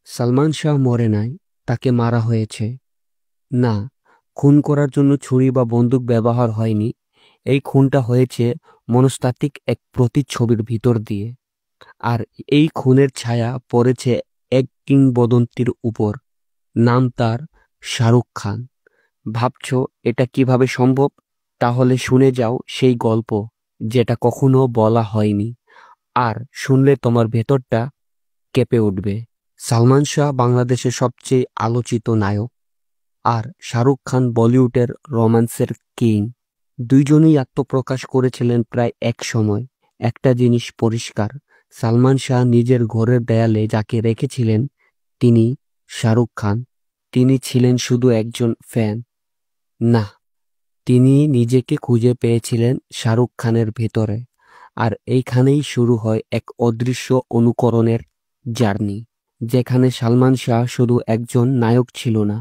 সালমান শাহ মরে নাই, তাকে মারা হয়েছে। না, খুন করার জন্য ছুরি বা বন্দুক ব্যবহার হয়নি। এই খুনটা হয়েছে মনস্তাত্ত্বিক এক প্রতিচ্ছবির ভিতর দিয়ে। আর এই খুনের ছায়া পড়েছে এক কিংবদন্তির উপর। নাম তার শাহরুখ খান। ভাবছো এটা কিভাবে সম্ভব? তাহলে শুনে যাও সেই গল্প যেটা কখনো বলা হয়নি, আর শুনলে তোমার ভেতরটা কেঁপে উঠবে। সালমান শাহ বাংলাদেশের সবচেয়ে আলোচিত নায়ক, আর শাহরুখ খান বলিউডের রোম্যান্সের কিং। দুইজনই আত্মপ্রকাশ করেছিলেন প্রায় এক সময়। একটা জিনিস পরিষ্কার, সালমান শাহ নিজের ঘরের দেয়ালে যাকে রেখেছিলেন তিনি শাহরুখ খান। তিনি ছিলেন শুধু একজন ফ্যান না, তিনি নিজেকে খুঁজে পেয়েছিলেন শাহরুখ খানের ভেতরে। আর এইখানেই শুরু হয় এক অদৃশ্য অনুকরণের জার্নি, যেখানে সালমান শাহ শুধু একজন নায়ক ছিল না,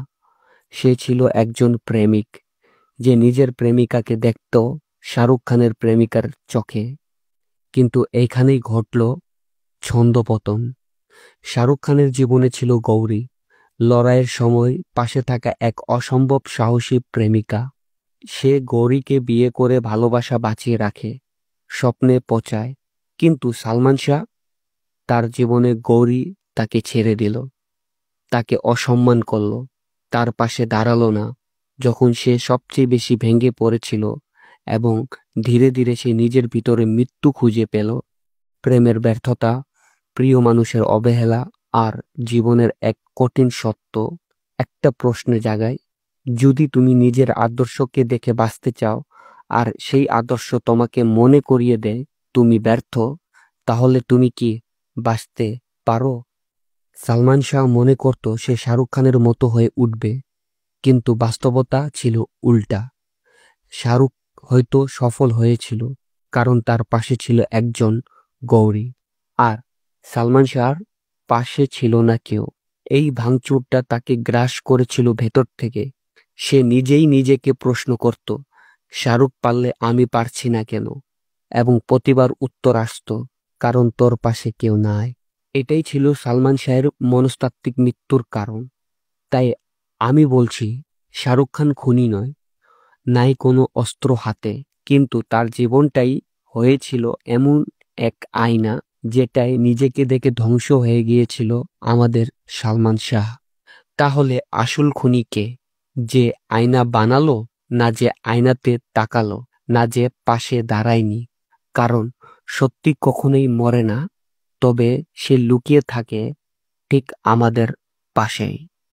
সে ছিল একজন প্রেমিক যে নিজের প্রেমিকাকে দেখত শাহরুখ খানের প্রেমিকার চোখে। কিন্তু এইখানেই ঘটল ছন্দপতন। শাহরুখ খানের জীবনে ছিল গৌরী, লড়াইয়ের সময় পাশে থাকা এক অসম্ভব সাহসী প্রেমিকা। সে গৌরীকে বিয়ে করে ভালোবাসা বাঁচিয়ে রাখে, স্বপ্নে পচায়। কিন্তু সালমান শাহ, তার জীবনে গৌরী তাকে ছেড়ে দিল, তাকে অসম্মান করলো, তার পাশে দাঁড়ালো না যখন সে সবচেয়ে বেশি ভেঙে পড়েছিল। এবং ধীরে ধীরে সে নিজের ভিতরে মৃত্যু খুঁজে পেল। প্রেমের ব্যর্থতা, প্রিয় মানুষের অবহেলা, আর জীবনের এক কঠিন সত্য একটা প্রশ্নে জাগায়: যদি তুমি নিজের আদর্শকে দেখে বাঁচতে চাও, আর সেই আদর্শ তোমাকে মনে করিয়ে দেয় তুমি ব্যর্থ, তাহলে তুমি কি বাঁচতে পারো? সালমান শাহ মনে করত সে শাহরুখ খানের মতো হয়ে উঠবে, কিন্তু বাস্তবতা ছিল উল্টা। শাহরুখ হয়তো সফল হয়েছিল কারণ তার পাশে ছিল একজন গৌরী, আর সালমান শাহর পাশে ছিল না কেউ। এই ভাঙচুরটা তাকে গ্রাস করেছিল ভেতর থেকে। সে নিজেই নিজেকে প্রশ্ন করত, শাহরুখ পারলে আমি পারছি না কেন? এবং প্রতিবার উত্তর আসতো, কারণ তোর পাশে কেউ নাই। এটাই ছিল সালমান শাহের মনস্তাত্ত্বিক মৃত্যুর কারণ। তাই আমি বলছি, শাহরুখ খান খুনি নয়, নাই কোনো অস্ত্র হাতে, কিন্তু তার জীবনটাই হয়েছিল এমন এক আয়না যেটায় নিজেকে দেখে ধ্বংস হয়ে গিয়েছিল আমাদের সালমান শাহ। তাহলে আসল খুনি কে? যে আয়না বানালো, না যে আয়নাতে তাকালো, না যে পাশে দাঁড়ায়নি? কারণ সত্যি কখনোই মরে না, তবে সে লুকিয়ে থাকে ঠিক আমাদের পাশেই।